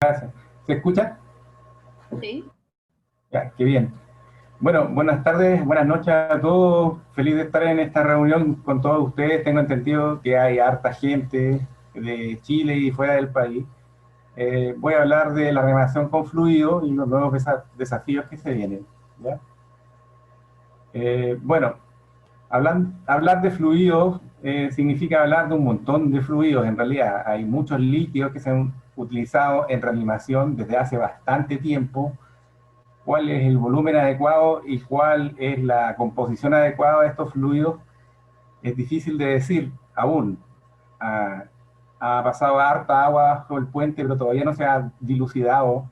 Gracias. ¿Se escucha? Sí. Ya, qué bien. Bueno, buenas tardes, buenas noches a todos. Feliz de estar en esta reunión con todos ustedes. Tengo entendido que hay harta gente de Chile y fuera del país. Voy a hablar de la relación con fluidos y los nuevos desafíos que se vienen. ¿Ya? Bueno, hablar de fluidos significa hablar de un montón de fluidos. En realidad, hay muchos líquidos que se han utilizado en reanimación desde hace bastante tiempo. Cuál es el volumen adecuado y cuál es la composición adecuada de estos fluidos es difícil de decir aún. Ha, ha pasado harta agua bajo el puente, pero todavía no se ha dilucidado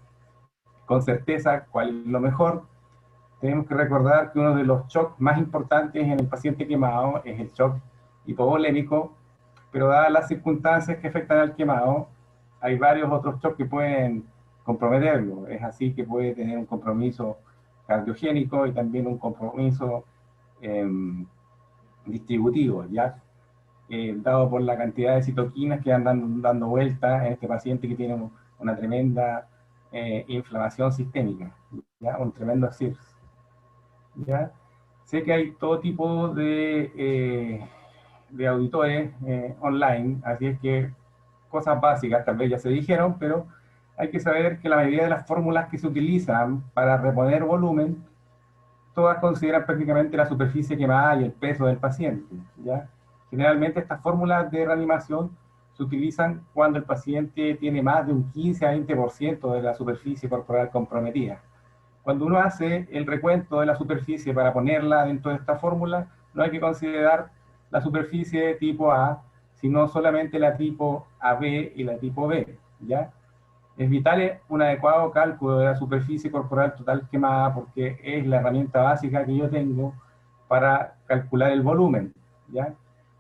con certeza cuál es lo mejor. Tenemos que recordar que uno de los shocks más importantes en el paciente quemado es el shock hipovolémico, pero dadas las circunstancias que afectan al quemado, hay varios otros shocks que pueden comprometerlo. Es así que puede tener un compromiso cardiogénico y también un compromiso eh, distributivo, ya dado por la cantidad de citoquinas que andan dando vueltas en este paciente que tiene una tremenda inflamación sistémica, ¿ya? Un tremendo CIRS. ¿Ya? Sé que hay todo tipo de auditores online, así es que cosas básicas tal vez ya se dijeron, pero hay que saber que la mayoría de las fórmulas que se utilizan para reponer volumen, todas consideran prácticamente la superficie quemada y el peso del paciente. ¿Ya? Generalmente estas fórmulas de reanimación se utilizan cuando el paciente tiene más de un 15 a 20% de la superficie corporal comprometida. Cuando uno hace el recuento de la superficie para ponerla dentro de esta fórmula, no hay que considerar la superficie tipo A, sino solamente la tipo AB y la tipo B, ¿ya? Es vital un adecuado cálculo de la superficie corporal total quemada porque es la herramienta básica que yo tengo para calcular el volumen, ¿ya?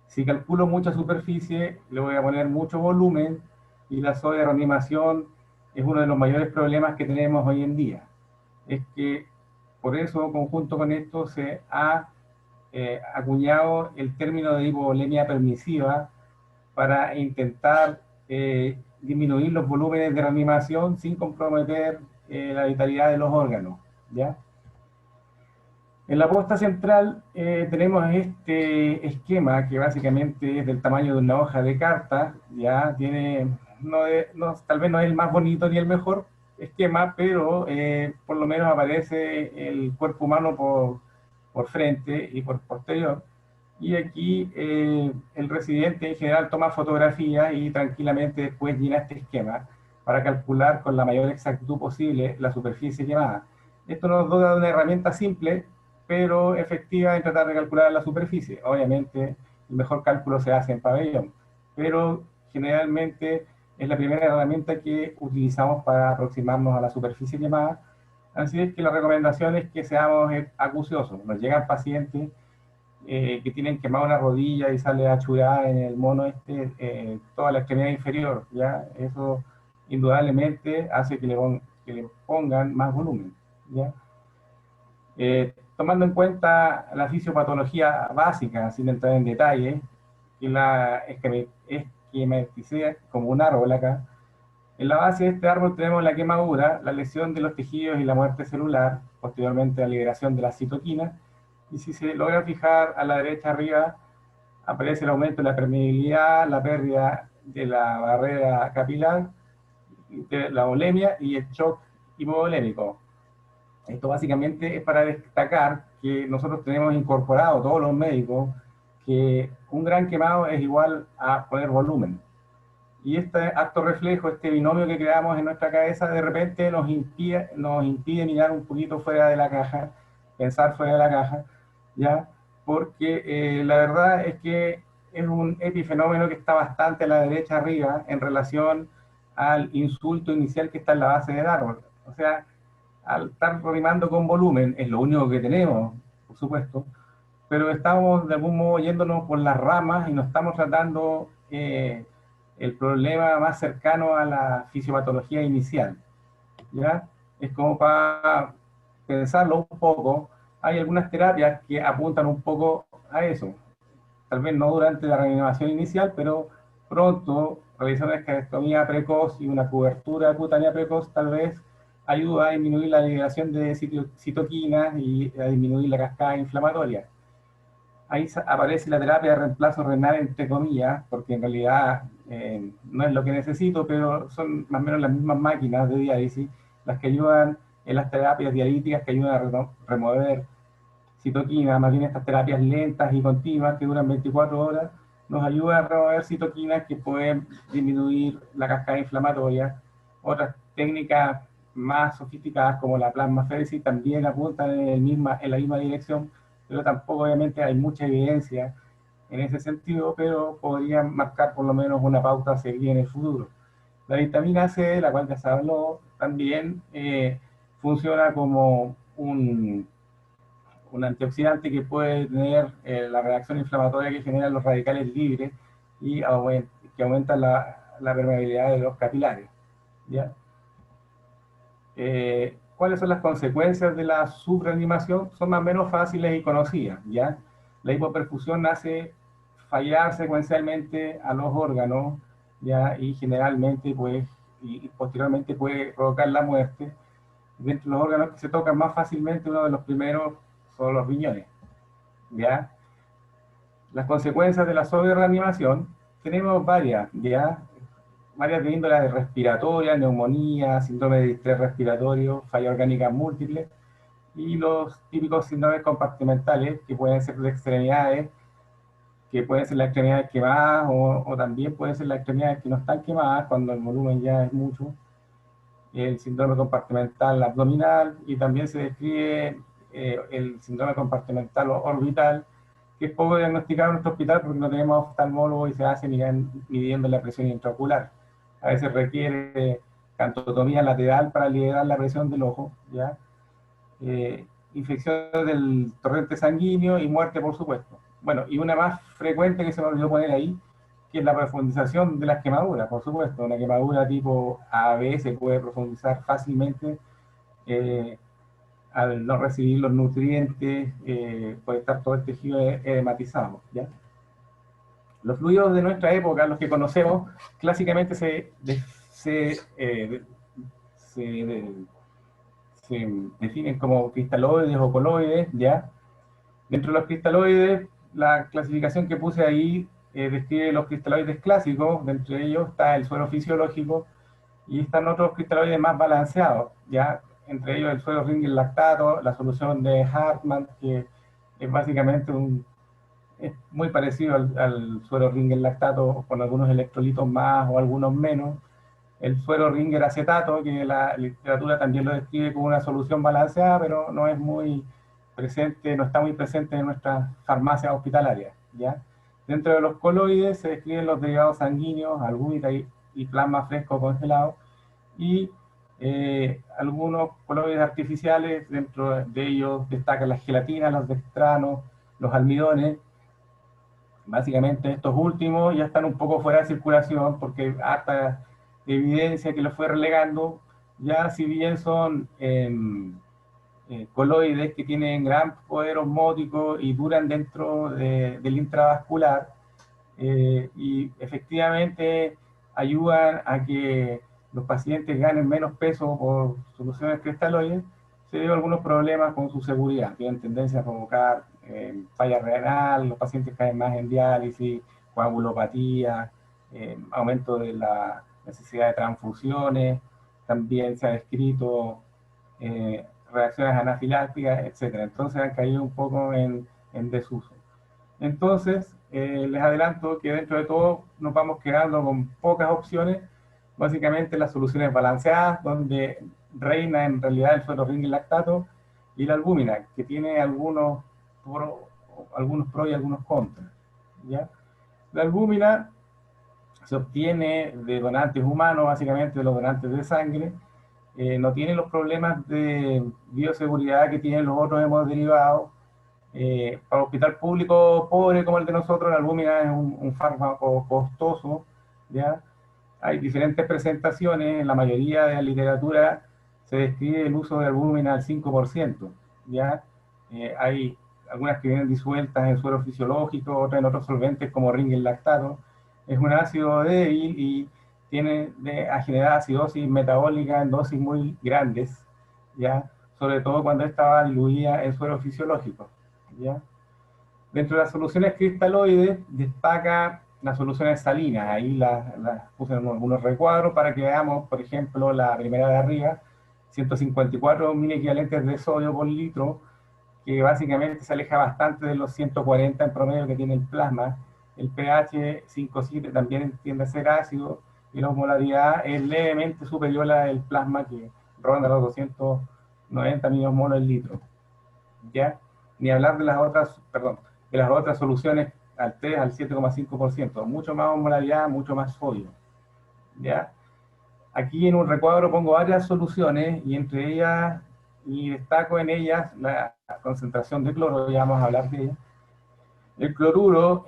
Si calculo mucha superficie, le voy a poner mucho volumen y la sobrereanimación es uno de los mayores problemas que tenemos hoy en día. Es que por eso, conjunto con esto, se ha acuñado el término de hipovolemia permisiva para intentar disminuir los volúmenes de reanimación sin comprometer la vitalidad de los órganos, ¿ya? En la puesta central tenemos este esquema que básicamente es del tamaño de una hoja de carta, ya tiene, tal vez no es el más bonito ni el mejor esquema, pero por lo menos aparece el cuerpo humano por frente y por posterior. Y aquí el residente en general toma fotografías y tranquilamente después llena este esquema para calcular con la mayor exactitud posible la superficie quemada. Esto nos da una herramienta simple pero efectiva en tratar de calcular la superficie. Obviamente, el mejor cálculo se hace en pabellón, pero generalmente es la primera herramienta que utilizamos para aproximarnos a la superficie quemada. Así es que la recomendación es que seamos acuciosos. Nos llegan pacientes que tienen quemada una rodilla y sale achurada en el mono toda la extremidad inferior. ¿Ya? Eso indudablemente hace que le pongan más volumen. ¿Ya? Tomando en cuenta la fisiopatología básica, sin entrar en detalle, que la esquematicé como un árbol acá. En la base de este árbol tenemos la quemadura, la lesión de los tejidos y la muerte celular, posteriormente la liberación de las citoquinas, y si se logra fijar a la derecha arriba, aparece el aumento de la permeabilidad, la pérdida de la barrera capilar, de la volemia y el shock hipovolémico. Esto básicamente es para destacar que nosotros tenemos incorporado, todos los médicos, que un gran quemado es igual a poner volumen. Y este acto reflejo, este binomio que creamos en nuestra cabeza, de repente nos impide mirar un poquito fuera de la caja, pensar fuera de la caja, ¿ya? Porque la verdad es que es un epifenómeno que está bastante a la derecha arriba en relación al insulto inicial que está en la base del árbol. O sea, al estar rimando con volumen, es lo único que tenemos, por supuesto, pero estamos de algún modo yéndonos por las ramas y no estamos tratando el problema más cercano a la fisiopatología inicial, ¿ya? Es como para pensarlo un poco, hay algunas terapias que apuntan un poco a eso, tal vez no durante la reanimación inicial, pero pronto realizar una esclerectomía precoz y una cobertura cutánea precoz tal vez ayuda a disminuir la liberación de citoquinas y a disminuir la cascada inflamatoria. Ahí aparece la terapia de reemplazo renal, entre comillas, porque en realidad no es lo que necesito, pero son más o menos las mismas máquinas de diálisis las que ayudan en las terapias dialíticas que ayudan a remover citoquinas. Más bien estas terapias lentas y continuas que duran 24 horas nos ayudan a remover citoquinas que pueden disminuir la cascada inflamatoria. Otras técnicas más sofisticadas como la plasmaféresis también apuntan en la misma dirección, pero tampoco obviamente hay mucha evidencia en ese sentido, pero podrían marcar por lo menos una pauta a seguir en el futuro. La vitamina C, de la cual ya se habló, también funciona como un antioxidante que puede tener la reacción inflamatoria que generan los radicales libres y que aumenta la permeabilidad de los capilares, ¿ya? ¿Cuáles son las consecuencias de la subreanimación? Son más o menos fáciles y conocidas, ¿ya? La hipoperfusión hace fallar secuencialmente a los órganos, ¿ya? Y generalmente, pues, y posteriormente puede provocar la muerte. De los órganos que se tocan más fácilmente, uno de los primeros son los riñones, ¿ya? Las consecuencias de la sobrereanimación tenemos varias, ¿ya? Varias de índole respiratoria, neumonía, síndrome de distrés respiratorio, falla orgánica múltiple, y los típicos síndromes compartimentales, que pueden ser de extremidades, que pueden ser las extremidades quemadas, o también pueden ser las extremidades que no están quemadas, cuando el volumen ya es mucho, el síndrome compartimental abdominal, y también se describe el síndrome compartimental orbital, que es poco diagnosticado en nuestro hospital porque no tenemos oftalmólogo y se hace midiendo la presión intraocular. A veces requiere cantotomía lateral para liberar la presión del ojo, ¿ya? Infección del torrente sanguíneo y muerte, por supuesto. Bueno, y una más frecuente que se me olvidó poner ahí, que es la profundización de las quemaduras, por supuesto. Una quemadura tipo AB se puede profundizar fácilmente al no recibir los nutrientes, puede estar todo el tejido edematizado, ¿ya? Los fluidos de nuestra época, los que conocemos, clásicamente se se definen como cristaloides o coloides, ¿ya? Dentro de los cristaloides, la clasificación que puse ahí describe los cristaloides clásicos, entre ellos está el suero fisiológico, y están otros cristaloides más balanceados, ¿ya? Entre ellos el suero Ringel lactato, la solución de Hartmann, que es básicamente es muy parecido al suero Ringel lactato, con algunos electrolitos más o algunos menos. El suero Ringer acetato, que la literatura también lo describe como una solución balanceada, pero no es muy presente, no está muy presente en nuestras farmacias hospitalarias, ¿ya? Dentro de los coloides se describen los derivados sanguíneos, albúmina y plasma fresco congelado, y algunos coloides artificiales. Dentro de ellos destacan las gelatinas, los dextranos, los almidones. Básicamente estos últimos ya están un poco fuera de circulación porque harta evidencia que los fue relegando, ya si bien son coloides que tienen gran poder osmótico y duran dentro del intravascular, y efectivamente ayudan a que los pacientes ganen menos peso por soluciones cristaloides. Se dio algunos problemas con su seguridad, tienen tendencia a provocar falla renal, los pacientes caen más en diálisis, coagulopatía, aumento de la necesidad de transfusiones, también se ha descrito reacciones anafilácticas, etcétera. Entonces han caído un poco en desuso. Entonces, les adelanto que dentro de todo nos vamos quedando con pocas opciones, básicamente las soluciones balanceadas, donde reina en realidad el suero ring lactato, y la albúmina, que tiene algunos pro y algunos contras. ¿Ya? La albúmina se obtiene de donantes humanos, básicamente de los donantes de sangre, no tiene los problemas de bioseguridad que tienen los otros hemoderivados. Para un hospital público pobre como el de nosotros, la albúmina es un fármaco costoso, ¿ya? Hay diferentes presentaciones, en la mayoría de la literatura se describe el uso de albúmina al 5%, ¿ya? Hay algunas que vienen disueltas en suero fisiológico, otras en otros solventes como ring lactato. Es un ácido débil y tiene a generar acidosis metabólica en dosis muy grandes, ¿ya? Sobre todo cuando esta va diluida en suero fisiológico, ¿ya? Dentro de las soluciones cristaloides destaca las soluciones salinas. Ahí las puse en algunos recuadros para que veamos, por ejemplo, la primera de arriba, 154 equivalentes de sodio por litro, que básicamente se aleja bastante de los 140 en promedio que tiene el plasma. El pH 5,7 también tiende a ser ácido y la osmolaridad es levemente superior a la del plasma, que ronda los 290 milimoles el litro. ¿Ya? Ni hablar de las otras, perdón, de las otras soluciones al 3 al 7,5%, mucho más osmolaridad, mucho más sodio. ¿Ya? Aquí en un recuadro pongo varias soluciones y entre ellas, y destaco en ellas la concentración de cloro, ya vamos a hablar de ella. El cloruro,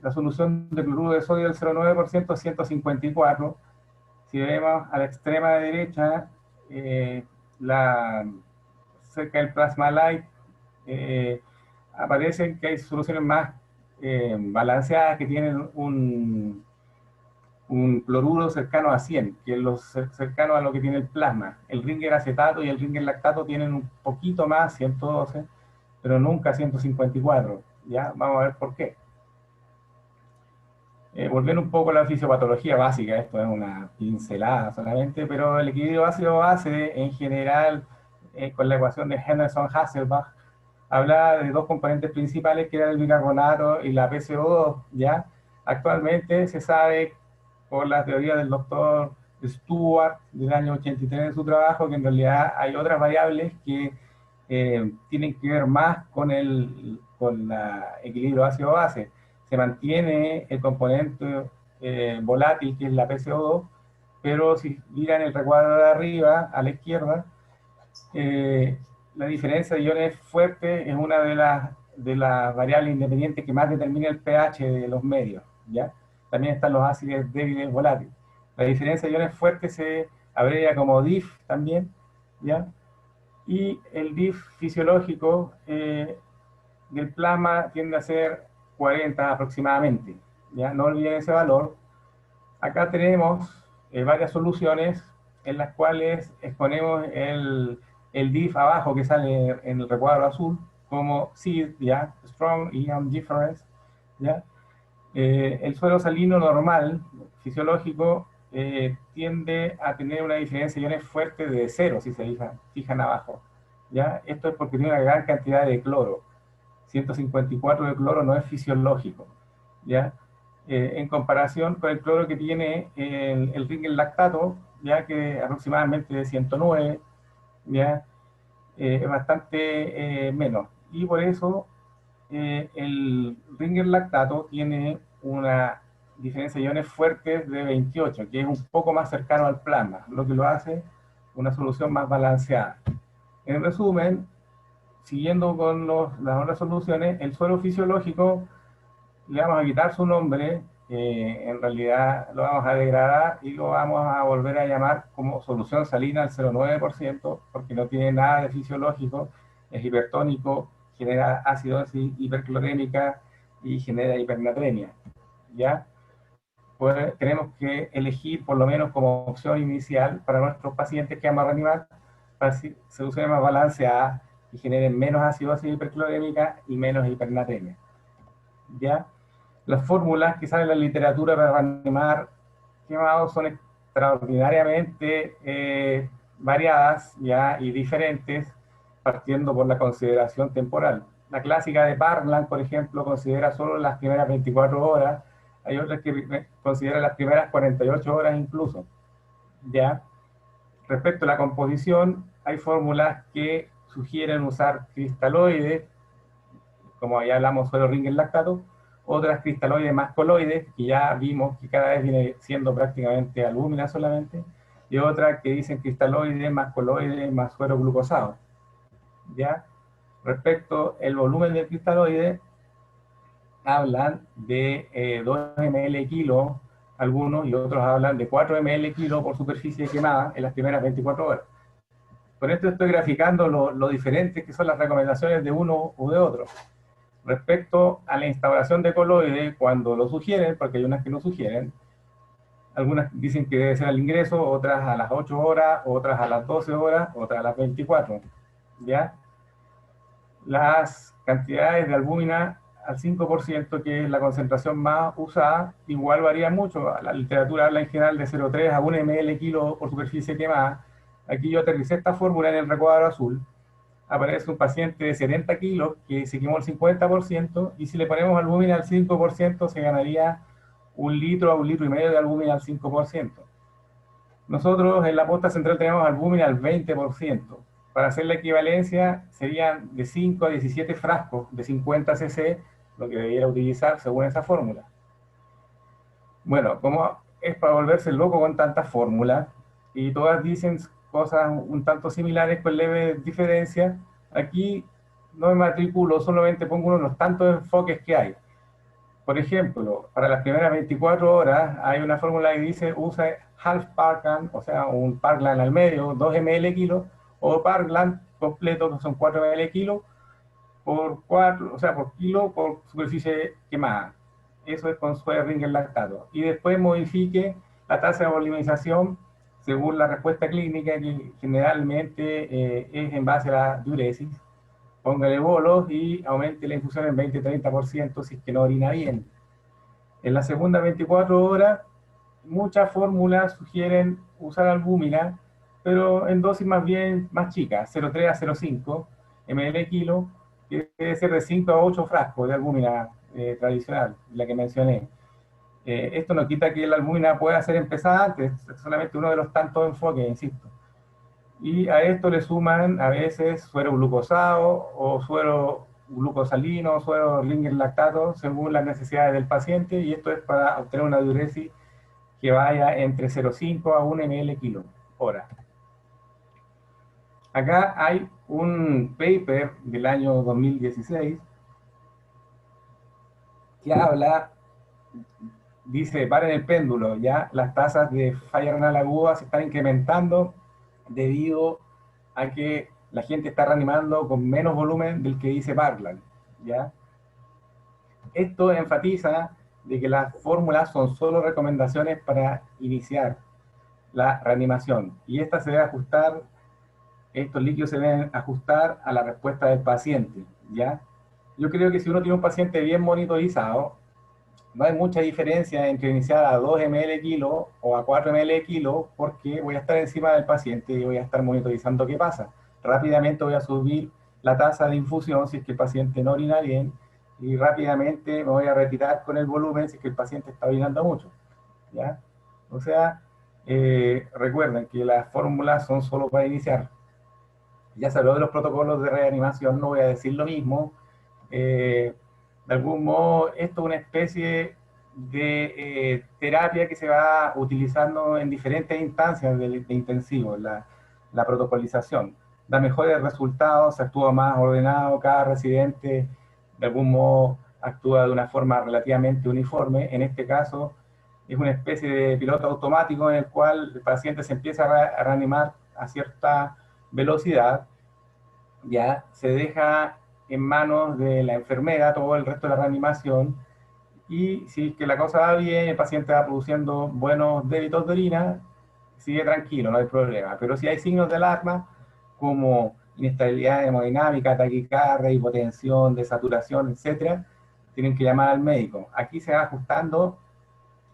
la solución de cloruro de sodio del 0,9%, 154. Si vemos a la extrema derecha, cerca del plasma light, aparecen que hay soluciones más balanceadas que tienen un cloruro cercano a 100, que es cercano a lo que tiene el plasma. El ringer acetato y el ringer lactato tienen un poquito más, 112, pero nunca 154. ¿Ya? Vamos a ver por qué. Volviendo un poco a la fisiopatología básica, esto es una pincelada solamente, pero el equilibrio ácido-base en general, con la ecuación de Henderson-Hasselbalch, hablaba de dos componentes principales que eran el bicarbonato y la PCO2, ¿ya? Actualmente se sabe por la teoría del doctor Stewart del año 83 de su trabajo que en realidad hay otras variables que tienen que ver más con el equilibrio ácido-base. Se mantiene el componente volátil que es la PCO2, pero si miran el recuadro de arriba a la izquierda, la diferencia de iones fuertes es una de las variables independientes que más determina el pH de los medios, ¿ya? También están los ácidos débiles volátiles. La diferencia de iones fuertes se abrevia como DIF también, ¿ya? Y el DIF fisiológico del plasma tiende a ser 40 aproximadamente, ¿ya? No olviden ese valor. Acá tenemos varias soluciones en las cuales exponemos el diff abajo que sale en el recuadro azul como SID, ¿ya? Strong Ion Difference, ¿ya? El suelo salino normal, fisiológico, tiende a tener una diferencia de iones fuerte de cero, si se fijan abajo, ¿ya? Esto es porque tiene una gran cantidad de cloro. 154 de cloro no es fisiológico, ¿ya? En comparación con el cloro que tiene el ringer lactato, ya que aproximadamente de 109, ya es bastante menos. Y por eso el ringer lactato tiene una diferencia de iones fuertes de 28, que es un poco más cercano al plasma, lo que lo hace una solución más balanceada. En resumen, siguiendo con las otras soluciones, el suero fisiológico le vamos a quitar su nombre, en realidad lo vamos a degradar y lo vamos a volver a llamar como solución salina al 0,9%, porque no tiene nada de fisiológico, es hipertónico, genera acidosis hiperclorémica y genera hipernatremia, ¿ya? Pues tenemos que elegir por lo menos como opción inicial para nuestros pacientes que vamos a reanimar para soluciones más balanceadas y generen menos acidosis hiperclorémica y menos hipernatremia, ¿ya? Las fórmulas que salen en la literatura para reanimar quemados son extraordinariamente variadas ya, y diferentes, partiendo por la consideración temporal. La clásica de Parkland, por ejemplo, considera solo las primeras 24 horas, hay otras que consideran las primeras 48 horas incluso. ¿Ya? Respecto a la composición, hay fórmulas que sugieren usar cristaloides, como ya hablamos, suero Ringer lactato, otras cristaloides más coloides, que ya vimos que cada vez viene siendo prácticamente albúmina solamente, y otras que dicen cristaloides más coloides más suero glucosado. ¿Ya? Respecto al volumen del cristaloide, hablan de 2 ml kilo algunos y otros hablan de 4 ml kilo por superficie quemada en las primeras 24 horas. Con esto estoy graficando lo diferentes que son las recomendaciones de uno u de otro. Respecto a la instauración de coloide, cuando lo sugieren, porque hay unas que no sugieren, algunas dicen que debe ser al ingreso, otras a las 8 horas, otras a las 12 horas, otras a las 24. ¿Ya? Las cantidades de albúmina al 5%, que es la concentración más usada, igual varía mucho. La literatura habla en general de 0,3 a 1 ml kilo por superficie quemada. Aquí yo aterricé esta fórmula en el recuadro azul. Aparece un paciente de 70 kilos que se quemó el 50%, y si le ponemos albúmina al 5%, se ganaría 1 litro a 1,5 litros de albúmina al 5%. Nosotros en la posta central tenemos albúmina al 20%. Para hacer la equivalencia, serían de 5 a 17 frascos de 50 cc, lo que debiera utilizar según esa fórmula. Bueno, como es para volverse loco con tantas fórmulas, y todas dicen cosas un tanto similares con leves diferencias, aquí no me matriculo, solamente pongo uno de los tantos enfoques que hay. Por ejemplo, para las primeras 24 horas hay una fórmula que dice usa half Parkland, o sea, un Parkland al medio, 2 ml kilo, o Parkland completo, que son 4 ml kilo, por 4, o sea, por kilo por superficie quemada. Eso es con suero Ringer lactato. Y después modifique la tasa de voluminización según la respuesta clínica, que generalmente es en base a la diuresis. Póngale bolos y aumente la infusión en 20-30% si es que no orina bien. En la segunda 24 horas, muchas fórmulas sugieren usar albúmina, pero en dosis más bien más chicas, 0,3 a 0,5 ml kilo, que debe ser de 5 a 8 frascos de albúmina tradicional, la que mencioné. Esto no quita que la albúmina pueda ser empezada antes, es solamente uno de los tantos enfoques, insisto. Y a esto le suman a veces suero glucosado o suero glucosalino, suero Ringer lactato, según las necesidades del paciente, y esto es para obtener una diuresis que vaya entre 0,5 a 1 ml kilo hora. Acá hay un paper del año 2016 que habla, dice, paren el péndulo, ya las tasas de falla renal aguda se están incrementando debido a que la gente está reanimando con menos volumen del que dice Parkland, ¿ya? Esto enfatiza de que las fórmulas son solo recomendaciones para iniciar la reanimación, y esta se debe ajustar, estos líquidos se deben ajustar a la respuesta del paciente, ¿ya? Yo creo que si uno tiene un paciente bien monitorizado, no hay mucha diferencia entre iniciar a 2 ml kilo o a 4 ml kilo, porque voy a estar encima del paciente y voy a estar monitorizando qué pasa. Rápidamente voy a subir la tasa de infusión si es que el paciente no orina bien, y rápidamente me voy a retirar con el volumen si es que el paciente está orinando mucho, ¿ya? O sea, recuerden que las fórmulas son solo para iniciar. Ya se habló de los protocolos de reanimación, no voy a decir lo mismo. De algún modo, esto es una especie de terapia que se va utilizando en diferentes instancias de intensivo, la protocolización. Da mejores resultados, se actúa más ordenado, cada residente de algún modo actúa de una forma relativamente uniforme. En este caso, es una especie de piloto automático en el cual el paciente se empieza a reanimar a cierta velocidad, ya se deja en manos de la enfermera todo el resto de la reanimación, y si que la cosa va bien, el paciente va produciendo buenos débitos de orina, sigue tranquilo, no hay problema. Pero si hay signos de alarma, como inestabilidad hemodinámica, taquicardia, hipotensión, desaturación, etcétera, tienen que llamar al médico. Aquí se va ajustando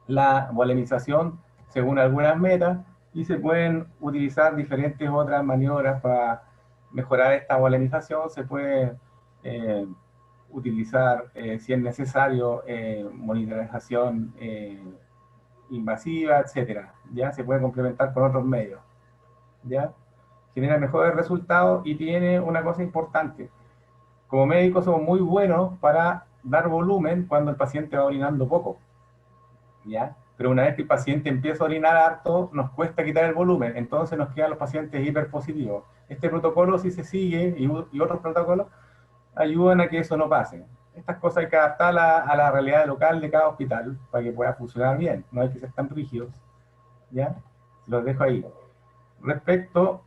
la volemización según algunas metas y se pueden utilizar diferentes otras maniobras para mejorar esta volemización. Se puede eh, utilizar, si es necesario, monitorización invasiva, etcétera. Ya se puede complementar con otros medios. ¿Ya? Genera mejores resultados y tiene una cosa importante. Como médicos somos muy buenos para dar volumen cuando el paciente va orinando poco, ¿ya? Pero una vez que el paciente empieza a orinar harto, nos cuesta quitar el volumen, entonces nos quedan los pacientes hiperpositivos. Este protocolo, si se sigue, y otros protocolos, ayudan a que eso no pase. Estas cosas hay que adaptarlas a la realidad local de cada hospital para que pueda funcionar bien, no hay que ser tan rígidos, ¿ya? Los dejo ahí. Respecto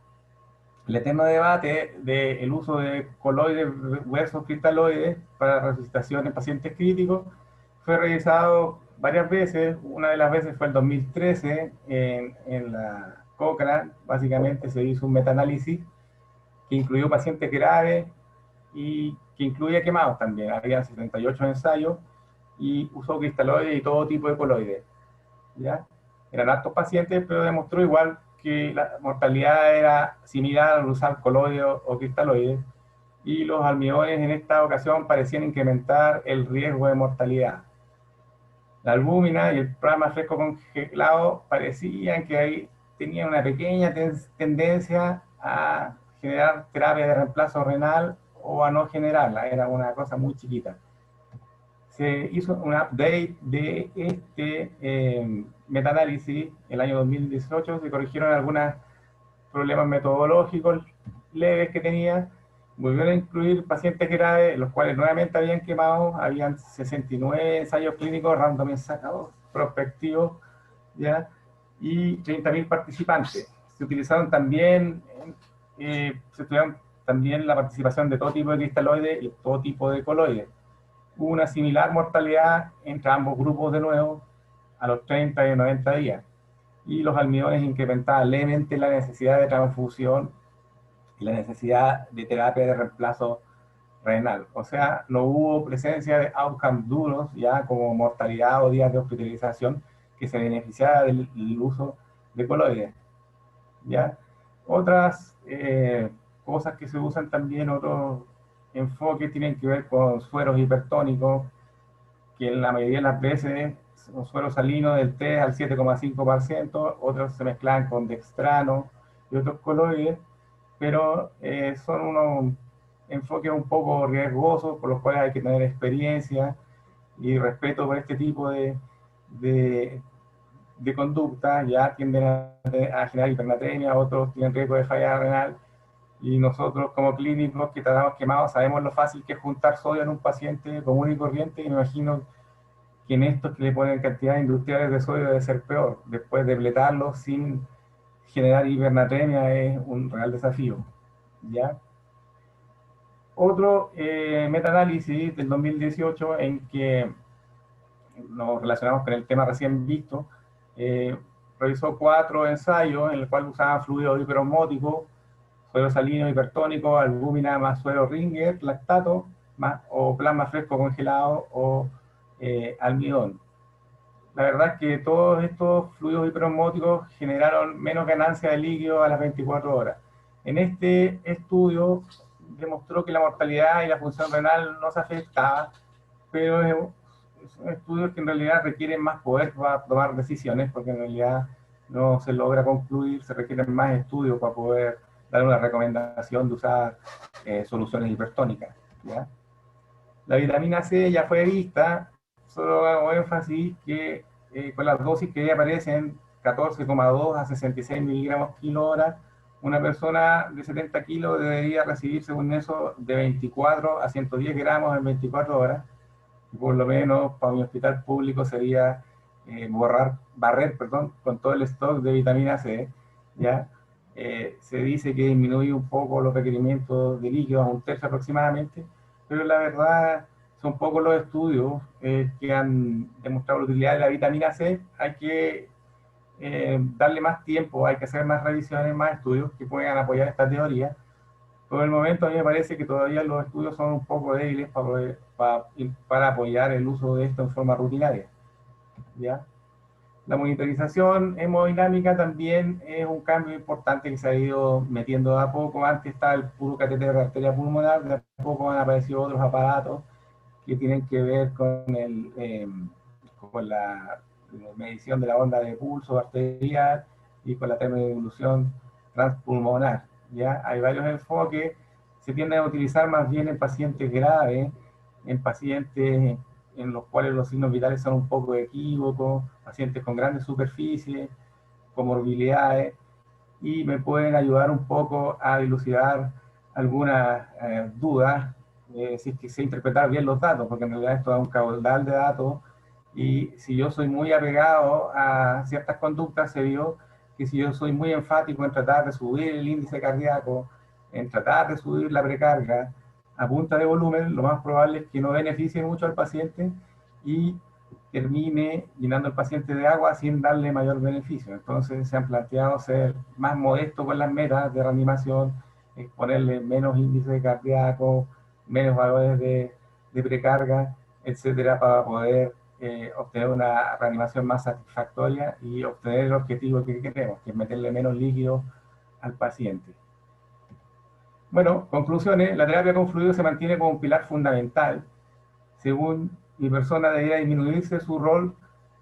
el eterno debate del uso de coloides versus cristaloides para resucitación en pacientes críticos fue revisado varias veces. Una de las veces fue el 2013 en la Cochrane. Básicamente se hizo un metaanálisis que incluyó pacientes graves y que incluía quemados también. Había 78 ensayos y usó cristaloides y todo tipo de coloides. ¿Ya? Eran altos pacientes, pero demostró igual que la mortalidad era similar al usar coloides o cristaloides, y los almidones en esta ocasión parecían incrementar el riesgo de mortalidad. La albúmina y el plasma fresco congelado parecían que ahí tenían una pequeña tendencia a generar terapia de reemplazo renal o a no generarla, era una cosa muy chiquita. Se hizo un update de este metaanálisis el año 2018, se corrigieron algunos problemas metodológicos leves que tenía, volvieron a incluir pacientes graves, los cuales nuevamente habían quemado, habían 69 ensayos clínicos randomizados, prospectivos, ¿ya? Y 30.000 participantes. Se utilizaron también, se estudiaron también la participación de todo tipo de cristaloides y todo tipo de coloides. Hubo una similar mortalidad entre ambos grupos de nuevo a los 30 y 90 días. Y los almidones incrementaban levemente la necesidad de transfusión y la necesidad de terapia de reemplazo renal. O sea, no hubo presencia de outcomes duros, ya como mortalidad o días de hospitalización, que se beneficiara del uso de coloides. ¿Ya? Otras cosas que se usan también, otros enfoques tienen que ver con sueros hipertónicos, que en la mayoría de las veces son sueros salinos del 3 al 7,5%, otros se mezclan con dextrano y otros coloides, pero son unos enfoques un poco riesgosos, por los cuales hay que tener experiencia y respeto por este tipo de, de conducta. Ya tienden a generar hipernatremia, otros tienen riesgo de falla renal, y nosotros como clínicos que tratamos quemados sabemos lo fácil que es juntar sodio en un paciente común y corriente, y me imagino que en estos que le ponen cantidades industriales de sodio debe ser peor. Después de depletarlo sin generar hipernatremia es un real desafío. ¿Ya? Otro metaanálisis del 2018 en que nos relacionamos con el tema recién visto, revisó 4 ensayos en los cuales usaban fluido hiperosmótico, suero salino hipertónico, albúmina más suero Ringer, lactato, más, o plasma fresco congelado o almidón. La verdad es que todos estos fluidos hiperosmóticos generaron menos ganancia de líquido a las 24 horas. En este estudio demostró que la mortalidad y la función renal no se afectaba, pero son estudios que en realidad requieren más poder para tomar decisiones, porque en realidad no se logra concluir, se requieren más estudios para poder dar una recomendación de usar soluciones hipertónicas. ¿Ya? La vitamina C ya fue vista, solo hago énfasis que con las dosis que ya aparecen, 14,2 a 66 miligramos kilo hora, una persona de 70 kilos debería recibir, según eso, de 24 a 110 gramos en 24 horas. Y por lo menos para mi hospital público sería barrer, perdón, con todo el stock de vitamina C. ¿Ya? Se dice que disminuye un poco los requerimientos de líquidos a un tercio aproximadamente, pero la verdad son pocos los estudios que han demostrado la utilidad de la vitamina C. Hay que darle más tiempo, hay que hacer más revisiones, más estudios que puedan apoyar esta teoría, Por el momento a mí me parece que todavía los estudios son un poco débiles para apoyar el uso de esto en forma rutinaria, ¿ya? La monitorización hemodinámica también es un cambio importante que se ha ido metiendo de a poco. Antes estaba el puro catéter de arteria pulmonar, de a poco han aparecido otros aparatos que tienen que ver con la medición de la onda de pulso arterial y con la termodevolución transpulmonar. ¿Ya? Hay varios enfoques, se tienden a utilizar más bien en pacientes graves, en pacientes en los cuales los signos vitales son un poco equívocos, pacientes con grandes superficies, comorbilidades, y me pueden ayudar un poco a dilucidar algunas dudas, si es que sé interpretar bien los datos, porque en realidad esto da un caudal de datos, y si yo soy muy apegado a ciertas conductas, se vio que si yo soy muy enfático en tratar de subir el índice cardíaco, en tratar de subir la precarga a punta de volumen, lo más probable es que no beneficie mucho al paciente y termine llenando al paciente de agua sin darle mayor beneficio. Entonces se han planteado ser más modestos con las metas de reanimación, ponerle menos índice cardíaco, menos valores de precarga, etcétera, para poder obtener una reanimación más satisfactoria y obtener el objetivo que queremos, que es meterle menos líquido al paciente. Bueno, conclusiones, la terapia con fluido se mantiene como un pilar fundamental. Según mi persona, debería disminuirse su rol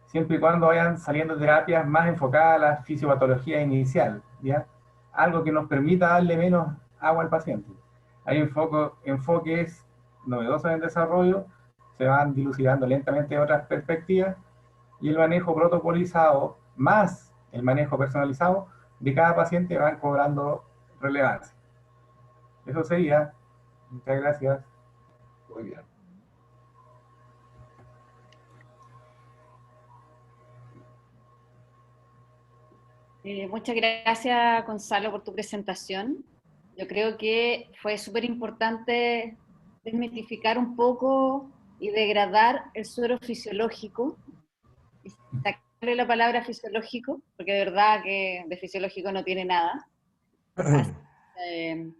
siempre y cuando vayan saliendo terapias más enfocadas a la fisiopatología inicial, ¿ya? Algo que nos permita darle menos agua al paciente. Hay enfoques novedosos en desarrollo, se van dilucidando lentamente otras perspectivas, y el manejo protocolizado más el manejo personalizado de cada paciente van cobrando relevancia. Eso sería. Muchas gracias. Muy bien. Muchas gracias, Gonzalo, por tu presentación. Yo creo que fue súper importante desmitificar un poco y degradar el suero fisiológico, y sacarle la palabra fisiológico, porque de verdad que de fisiológico no tiene nada. Así, eh,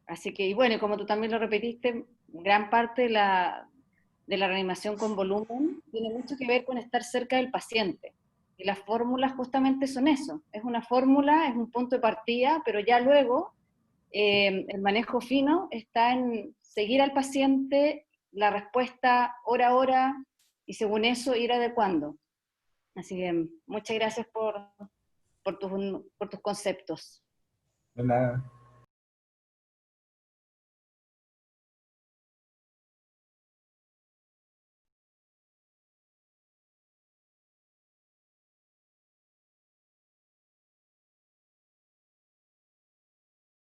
así que, y bueno, como tú también lo repetiste, gran parte de la reanimación con volumen tiene mucho que ver con estar cerca del paciente. Y las fórmulas justamente son eso. Es una fórmula, es un punto de partida, pero ya luego el manejo fino está en seguir al paciente, la respuesta hora a hora, y según eso ir adecuando. Así que muchas gracias por tus conceptos. De nada.